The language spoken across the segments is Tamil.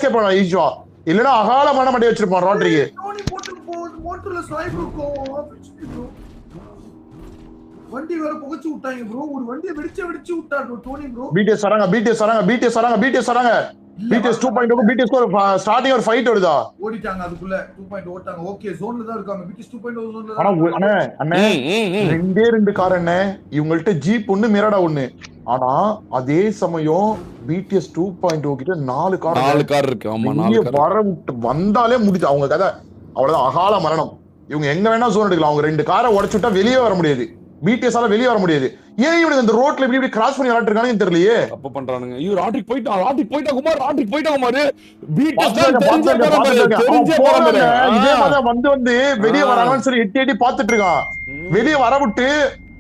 எஸ்கேப் பண்ணலாம் ஈஸியா. இல்லனா அகாலமான மண்டி வச்சிருப்பான் ராட்ரிக்கு. டோனி போட்டு மோட்டர்ல ஸ்வைப் இருக்கும் ப்ரோ. வண்டி வேற புகைச்சு விட்டாங்க ப்ரோ. ஒரு வண்டியை வெடிச்சு விட்டாரு டோனி ப்ரோ. பிடிஎஸ் வராங்க. BTS 2.0 BTS ஸ்டார்டிங் ஒரு ஃபைட் வருதா? ஓடிட்டாங்க அதுக்குள்ள 2.0 ஓட்டாங்க. ஓகே ஜோன்ல தான் இருக்காங்க. BTS 2.0 ஜோன்ல தான். ஆனா அண்ணே ரெண்டு கார் அண்ணே. இவங்கள்ட்ட ஜீப் ஒன்னு மிராடா ஒன்னு. ஆனா அதே சமயம் BTS 2.0 கிட்ட 4 கார் இருக்கு. ஆமா 4 கார் வர விட்டு வந்தாலே முடிஞ்சு அவங்க கதை. அவ்வளவுதான் அகால மரணம். இவங்க எங்க வேணா ஜோன் எடுக்கலாம். அவங்க 2 காரை உடைச்சுட்டா வெளியே வர முடியாது. BTS-ஆல வெளியே வர முடியாது. ஏன் இவனுக்கு இந்த ரோட்ல இப்படி கிராஸ் பண்ணி விளையாட்டு இருக்கானு தெரியலையே. தப்பு பண்றானுங்க. ஐயோ ராட்ரிக் போயிட்டான் குமார். BTS இதே மாதிரி வந்து வெளியே வராங்கன்னு சொல்லி எட்டி பாத்துட்டு இருக்கான். வெளியே வர விட்டு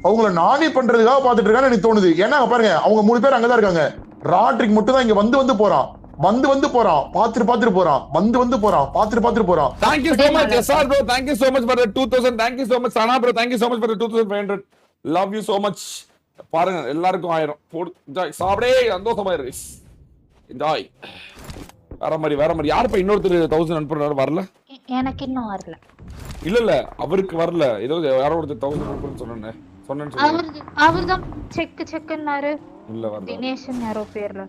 அவங்கள நானி பண்றதுக்காக பாத்துட்டு இருக்கான்னு எனக்கு தோணுது. ஏன்னா பாருங்க அவங்க 3 பேர் அங்கதான் இருக்காங்க. ராட்ரிக் மட்டும் தான் இங்க வந்து போறான். பாத்துட்டு போறான். பாத்துட்டு போறான். Thank you so much SR bro. Thank you so much for the 2000. Thank you so much Sana bro. Thank you so much for the 2500. Love you so much. பாருங்க எல்லாருக்கும் 1000 போடு. என்ஜாய் சாப்பிடே சந்தோஷமா இரு. என்ஜாய். வேற மாதிரி யார் இப்ப இன்னொருத்தர் 1000 அனுப்புறாரு வரல? எனக்கு இன்னும் வரல. இல்ல அவருக்கு வரல. ஏதோ யாரோ ஒருத்தர் 1000 அனுப்புறேன்னு சொன்னேன்னு அவர்தான் செக்னாரு. இல்ல வரல. தினேஷன் யாரோ பேர்ல.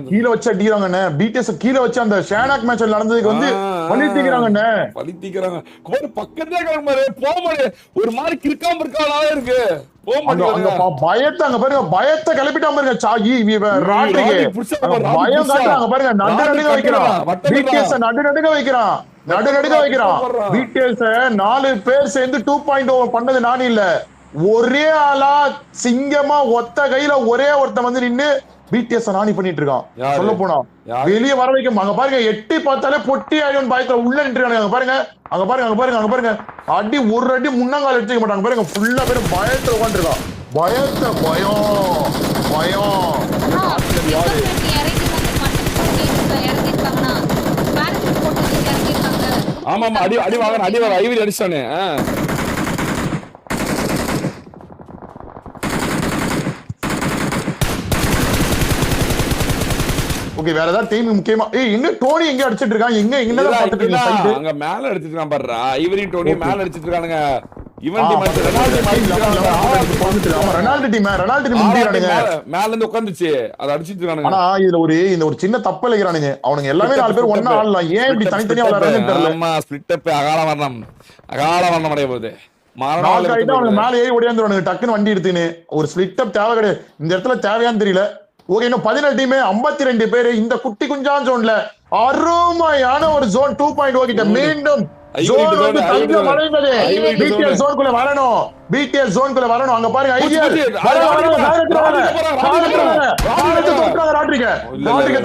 கீழ வச்சு அடிக்கிறாங்கண்ணே. BTS கீழ வச்சு அந்த ஷேனாக் மேட்ச் நடந்ததுக்கு வந்து பழி தீக்கிறாங்கண்ணே. பக்கத்துல போக முடியாது. ஒரு மாதிரி கிறுக்காம இருக்காளாவே இருக்கு. பயத்தை அங்க பாருங்க. பயத்தை கிளப்பிட்டாம பாருங்க. சாகி ராட்ரிக்கு பயம் காட்டுறாங்க பாருங்க. நடுநடுங்க வைக்கிறான். BTS நடுநடுங்க வைக்கிறான். BTS 4 பேர் சேர்ந்து 2.0 பண்ணது நானும் இல்ல. ஒரே ஆளா சிங்கமா ஒத்த கையில ஒரே ஒருத்தன் வந்து நின்னு BTS நானி பண்ணிட்டு இருக்கான். சொல்ல போனா வெளியே வர வைக்க அங்க பாருங்க. எட்டி பார்த்தாலே பொட்டி ஆயிடும் பயத்துல உள்ள நின்றுக்காங்க. அங்க பாருங்க. அடி ஒரு அடி முன்னங்கால் எடுத்துக்க மாட்டாங்க பாருங்க. ஃபுல்லா பேர் பயத்துல உட்காந்துருக்கான். ஆமா அடி வாங்க ஐவி அடிச்சானே. ஓகே வேற ஏதாவது டீம் முக்கியமா எங்க டோனி எங்க அடிச்சிட்டு இருக்கான்? எங்க பாத்துட்டு இருக்கீங்க? அங்க மேல அடிச்சிட்டு இருக்கான் பாருடா. ஐவரி டோனி மேல அடிச்சிட்டு இருக்கானுங்க. இவன் டீம் ரெனால்டோ டீம் முடிறானுங்க. மேல இருந்து உட்கார்ந்துச்சு. அத அடிச்சிட்டு இருக்கானுங்க. ஆனா இதுல ஒரு சின்ன தப்பு இலகிறானுங்க. அவனுங்க எல்லாமே 4 பேர் ஒண்ணா ஆடலாம். ஏன் இப்படி தனித்தனியா விளையாடுறாங்கன்னு தெரியல. ஆமா ஸ்ப்ளிட் அப் அகால வர்ணம் அடைய போகுது. மேல ஏறி ஓடியாந்துருவானுங்க டக்குன்னு வண்டி எடுத்துன்னு. ஒரு ஸ்ப்ளிட் அப் தேவை கிடையாது இந்த இடத்துல. தேவையான்னு தெரியல. ஓகே இன்னும் 17 டீம் 52 பேரு இந்த குட்டி குஞ்சான் ஜோன்ல அருமையான ஒரு ஜோன் 2.0 கிட்ட மீண்டும் ஜோன் வந்து தங்க மறைந்தது. BTS ஜோன்குள்ள வரணும். அங்க பாருங்க ஐடியல் ராட்ரிக்க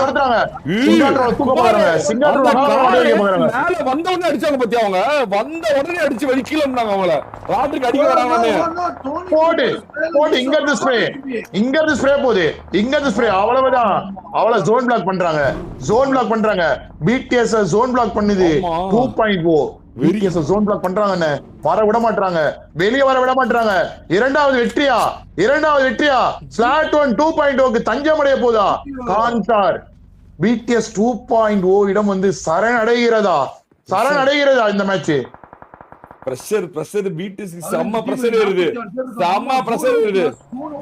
துரத்துறாங்க. சிங்காட்ரோல மேல வந்த உடனே அடிச்சாங்க பத்தியா. அவங்க வந்த உடனே அடிச்சு வெளிக்கீழ இருந்தாங்க. அவங்கள ராட்ரிக் அடிக்க வராங்கன்னு போடு. இங்க இருந்து ஸ்ப்ரே போகுது. அவ்வளவுதான். அவள ஜோன் பிளாக் பண்றாங்க. BTS ஜோன் பிளாக் பண்ணுது 2.0. BTS ஜோன் பிளாக் பண்றாங்க. வெளியே வர விட மாட்டாங்க. இரண்டாவது வெற்றியா ஸ்லாட் 1 2.0க்கு தஞ்சமடைய போதா கான்சார். BTS 2.0 இடம் வந்து சரணடைகிறதா இந்த மேட்ச். பிரஷர் BTS செம்ம பிரஷர் வருது.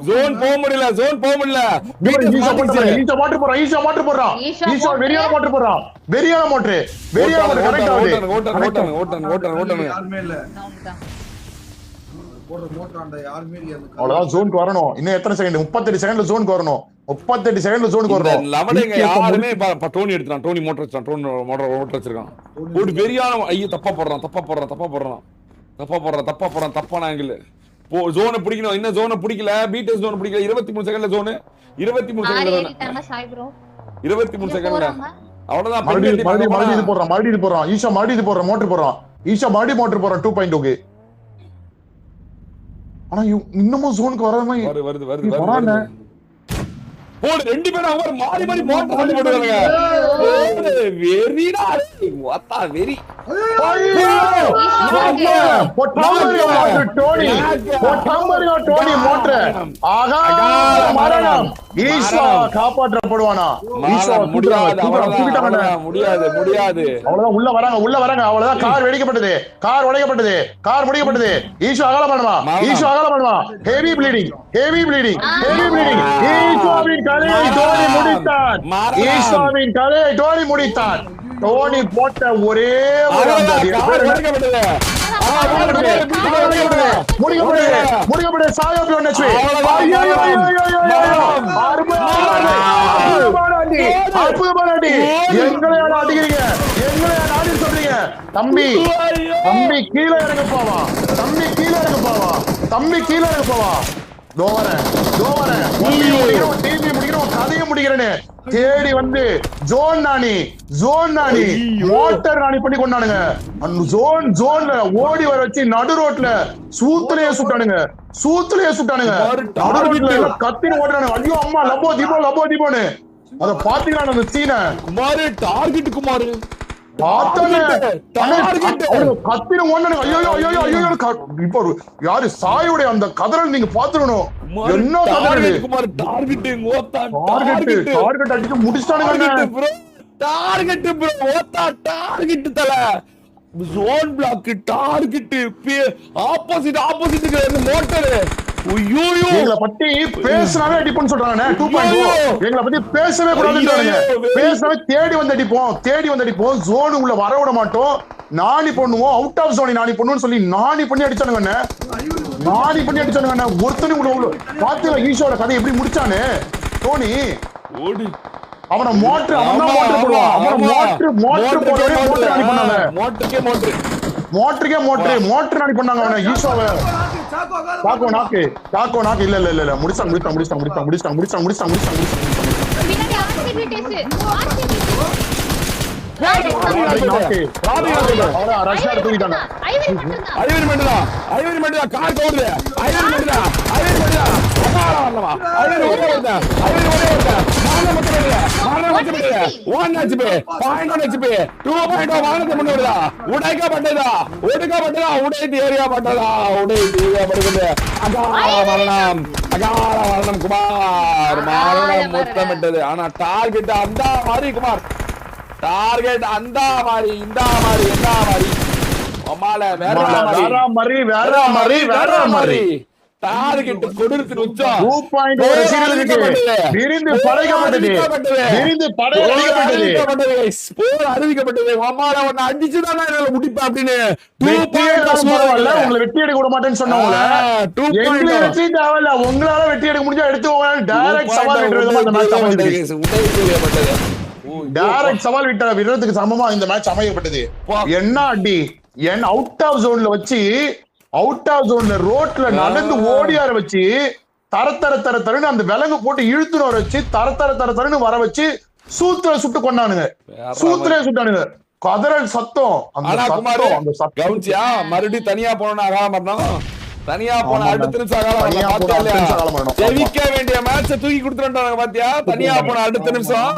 ஜோன் போக முடியல. BTS ஈஸா மாட்டர் போறான். வெறியான மோட்டர் கரெக்ட் ஆகுது. யாருமே இல்ல போற மோட்டராண்ட யாருமே இல்ல. அவ்வளவுதான் ஜோனுக்கு வரணும். இன்னும் எத்தனை செகண்ட்? 38 செகண்ட்ல ஜோனுக்கு வரணும். 38 செகண்ட்ல ஜோனுக்கு வரணும். லவடேங்க யாருமே டோனி எடுத்துறான். டோனி மோட்டர் வச்சான். மோட்டர் வச்சிருக்கான். ஒரு பெரியான ஐயோ தப்பா போடுறான். தப்பான ஆங்கிள். ஜோனை பிடிக்கணும். இன்னும் ஜோனை பிடிக்கல. BTS ஜோனை பிடிக்கல. 23 செகண்ட்ல ஜோன். 23 செகண்ட்ல அவ்வளவுதான். மறுபடியும் இது போடுறான். ஈஷா மறுபடியும் போடுறான். மோட்டர் போறான் 2.0க்கு. ஆனா இன்னமும் ஜோனுக்கு வராம வருது. போடு 2 பேரும் அவங்க மாறி மாறி மோட்டர் சண்டை போடுறாங்க. போடு வெறிடா ஓத்தா வெறி. காப்பாற்றப்படுவானா? முடியாது முடியாது. அவ்வளவுதான் உள்ள வராங்க அவ்வளவுதான். கார் வெடிக்கப்பட்டது, கார் உடைக்கப்பட்டது, கார் முடிக்கப்பட்டது. ஈஷோ அகலம் பண்ணுமா? Heavy bleeding. ஈஷோவின் கலையை டோனி முடித்தான். டோனி போட்ட ஒரே ஒரு முடிக்கப்பட்டது. சாயோபி ஒன்னு அற்புதமான அடி. எங்களை அடிக்கிறீங்க, எங்களை அடி சொல்றீங்க. தம்பி கீழே இறங்க போவா. கதையை முடிக்கிறேன்னு தேடி வந்து ஜோன் நாணி மோட்டர் நாணி பண்ணி கொண்டானுங்க. ஜோன்ல ஓடி வர வச்சு நடு ரோட்ல சூத்துலயே சுட்டானுங்க. நடு ரோட்ல கத்தின்னு ஓடுறானுங்க. ஐயோ அம்மா லபோ தீபோன்னு அத பாத்தீங்களா அந்த சீனை? குமாரு டார்கெட் குமாரு இப்போ யாரு சாயோட அந்த கதறல் நீங்க பாத்துக்கணும். என்ன கதறல் அடிச்சு முடிச்சிட்டானுங்க. Zone block target opposite motor. எங்களை பத்தி பேசினாவே அடிப்போம்னு சொல்றாங்க. 2.0 எங்களை பத்தி பேசவே கூடாதுன்றாங்க. பேசவே தேடி வந்து அடிப்போம். ஜோன் உள்ள வர விட மாட்டோம். நாணி பண்ணுவோம். அவுட் ஆஃப் ஜோன் நாணி பண்ணுவோம்னு சொல்லி நாணி பண்ணி அடிச்சானுங்க. ஒருத்தனும் பாத்தீங்களா ஈஷோட கதை எப்படி முடிச்சானு? டோனி அவனை மோட்டர் போடுவான். மோட்டர் நாணி பண்ணாங்க அவனை ஈஷோவை. காக்கோ நாக்கு இல்ல முடிச்சாங்க. ஆனா டார்கெட் அந்த மாதிரி குமார். டார்கெட் அந்த மாதிரி இந்த மாதிரி என்ன மாதிரி வேற மாதிரி டார்கெட் கொடுத்து உச்சம் 2.0 விரிந்து படைக்கப்பட்டது. அறிவிக்கப்பட்டது. அம்மால ஒன்னு அடிச்சுதான் என்னால முடிப்பேன் அப்படின்னு. 2.0 உங்களை வெட்டி எடுக்க விட மாட்டேன்னு சொன்னவங்கள உங்களால வெட்டி எடுக்க முடிஞ்சா எடுத்து டைரக்ட் சவால் டைரக்ட் சவால் விடுறதுக்கு சமமா இந்த மேட்ச் அமையப்பட்டது. என்ன அடி! அவுட் ஆஃப் ஜோன்ல ரோட்ல நடந்து ஓடியார வச்சு தரன்னு அந்த விலங்கு போட்டு இழுத்துன வர வச்சு தரன்னு வர வச்சு சுட்டு கொண்டானுங்க. சுட்டானுங்க. கதறல் சத்தம். மறுபடியும் தனியா போனோம். தனியா போன அடுத்த நிமிஷம் ஜெயிக்க வேண்டிய மேட்ச தூக்கி கொடுத்துட்டாங்க பாத்தியா? தனியா போன அடுத்த நிமிஷம்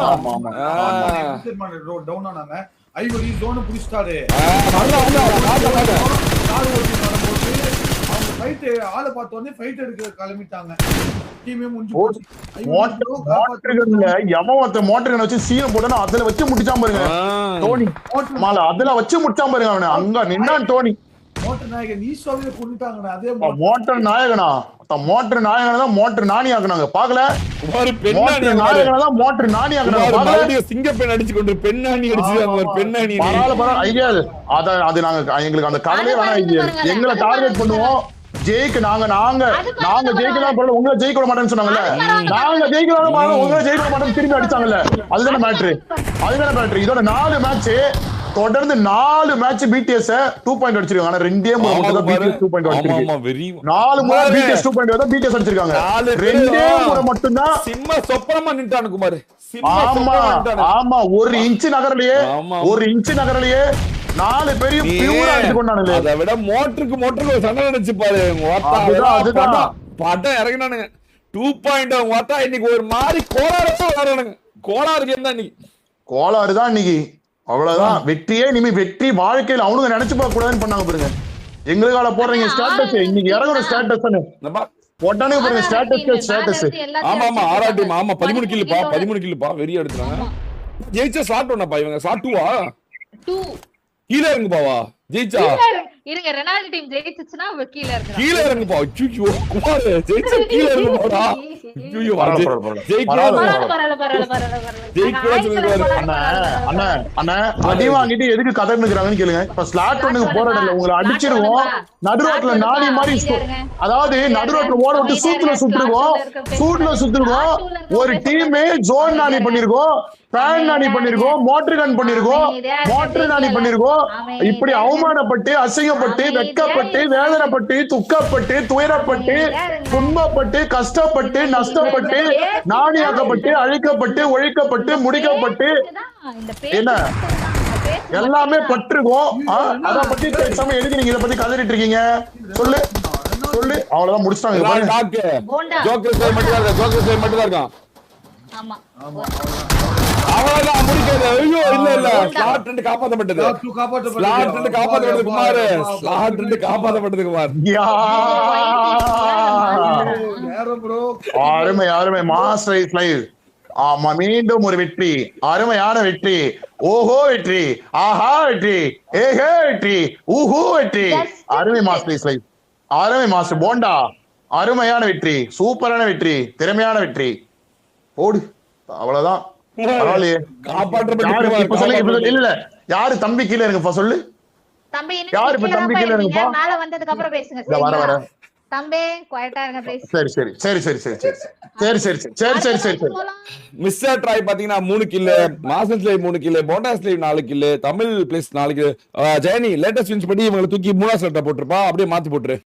டவுன் ஆனாங்க. ஐவரி ஜோன் புடிச்சிட்டாரு. அவங்க ஃபைட் ஆளை பார்த்த உடனே ஃபைட் எடுக்க கிளம்பிட்டாங்க. டீமே முடிஞ்சு போச்சு. மோட்டர் வச்சு சீன போட்டா அதுல வச்சு முடிச்சான் பாருங்க டோனி. அதுல வச்சு முடிச்சான் பாருங்க அவனை. அங்க நின்னான் டோனி. மோட்டர் நாயகன் ஈஸ்வரவே கொண்டுட்டாங்க. அதே மோட்டர் நாயகனா தான் மோட்டர் நாணி ஆக்குனாங்க. பாக்கல மோட்டர் நாணி ஆக்குனாங்க. சிங்கப்பெண் அடிச்சு கொண்டு பெண்ணாணி அடிச்சு பெண்ணாணி ஐடியா அது எங்களுக்கு அந்த கவலையே வேணாம். எங்களை டார்கெட் பண்ணுவோம். நாங்க ஜெயிக்கலாம். உங்களை ஜெயிக்க விட மாட்டேன்னு சொன்னாங்கல்ல. நாங்க ஜெயிக்கலாம் உங்களை ஜெயிக்க விட மாட்டேன்னு திரும்பி அடிச்சாங்கல்ல. அதுதானே மேட்ரு. இதோட 4 மேட்ச் தொடர்ந்து 4 மேட்ச் BTS 2.0 அடிச்சிருக்காங்க. ஆனா 2 முறை மட்டும் தான் BTS 2.0 அடிச்சிருக்கு. 4 முறை BTS 2.0 தான் BTS அடிச்சிருக்காங்க. 2 முறை மட்டும் தான் சிம்ம சொப்பனமா நின்றானு குமார். ஆமா 1 இன்ச் நகரலையே 4 பேரையும் பியூரா அடிச்சு கொண்டானுங்க. அதை விட மோட்டருக்கு சண்டை நினைச்சு பாரு. அதுதான் படம் இறங்கினானுங்க. 2.0 பார்த்தா இன்னைக்கு ஒரு மாதிரி கோளாறு என்ன இன்னைக்கு கோளாறு தான் இன்னைக்கு. அவ்வளவுதான். வெற்றியே இனிமே வெற்றி வாழ்க்கையில அவனுங்க நினைச்சு பார்க்க கூடாதுன்னு பண்ணாங்க பாருங்க. எங்களுக்கால போடுறீங்க ஸ்டேட்டஸ், இன்னைக்கு இறங்குற ஸ்டேட்டஸ் போட்டானே பாருங்க. ஸ்டேட்டஸ் ஆமா ஆறா டீம். ஆமா 13 கில்லுப்பா வெறிய எடுத்துறாங்க. ஜெயிச்சா ஸ்லாட் ஒண்ணப்பா இவங்க ஸ்லாட் 2வா 2 கீழ இறங்குப்பாவா ஜெயிச்சா இருங்க ரெனால்டோ டீம் ஜெயிச்சுச்சுனா அவ கீழ இறங்குறா. கீழ இறங்குப்பா. ஐயோ குமார் ஜெயிச்சா கீழ இறங்குப்பாடா. ஐயோ அண்ணா அடி வாங்கிட்டு எதுக்கு கதை நிக்கிறாங்கன்னு கேளுங்க. இப்ப ஸ்லாட் ஒண்ணுக்கு போராடல உங்களை அடிச்சிருவோம். நடுரோட்ல நாடி மாதிரி அதாவது நடுரோட்ல ஓட விட்டு சூட்ல சுத்துருவோம். ஒரு டீமே ஜோன் நாணி பண்ணிருக்கோம், பேன் நாணி பண்ணிருக்கோம், மோட்டர் கன் பண்ணிருக்கோம், இப்படி அவமானப்பட்டு அசிங்கப்பட்டு வெட்கப்பட்டு வேதனைப்பட்டு துக்கப்பட்டு துயரப்பட்டு துன்பப்பட்டு கஷ்டப்பட்டு நஷ்டப்பட்டு நாணியாக்கப்பட்டு அழிக்கப்பட்டு ஒழிக்கப்பட்டு முடிக்கப்பட்டு என்ன எல்லாமே பற்றுவோம். அத பத்தி பேசாம எதுக்கு நீங்க இத பத்தி கதறிட்டு இருக்கீங்க? சொல்லு அவ்வளவுதான் முடிச்சிட்டாங்க. ஜோக்கர் ஸ்டைல் மட்டும் தான் இருக்கான். ஆமா அவ்வளவுதான் முடிக்காது. ஐயோ இல்ல ஸ்லாட் 2 காப்பாத்தப்பட்டது. ஸ்லாட் 2 காப்பாத்தப்பட்டது குமார். ஸ்லாட் 2 காப்பாத்தப்பட்டது குமார். அருமை மாஸ்டர் இஸ் லைவ். ஆமா மீண்டும் ஒரு வெற்றி, அருமையான வெற்றி. ஓஹோ வெற்றி, ஆஹா வெற்றி, ஏஹே வெற்றி, ஊஹூ வெற்றி. அருமை மாஸ்டர் இஸ் லைவ், அருமை மாஸ்டர் போண்டா. அருமையான வெற்றி, சூப்பரான வெற்றி, திறமையான வெற்றி. போடு அவ்வளவுதான். பரவாயில்லையே. இல்ல யாரு தம்பி கீழே இருங்கப்பா சொல்லு. தம்பி யாரு இப்ப தம்பி கீழே இருங்கப்பா. மேல வந்ததுக்கு அப்புறம் பேசுங்க. வர தம்பி குவைட்டா இருங்க ப்ளீஸ். சரி. மிஸ்டர் ட்ரை பாத்தீங்கன்னா 3 கில்லு, மாசன் ஸ்லைவ் 3 கில்லு, போண்டா ஸ்லைவ் 4 கில்லு, தமிழ் பிளேஸ் 4 கில்லு. ஜெயனி லேட்டஸ்ட் வின்ஸ் பண்ணி இவங்களை தூக்கி 3ஆவது ஸ்லாட்டை போட்டுருப்பா. அப்படியே மாத்தி போட்டுரு.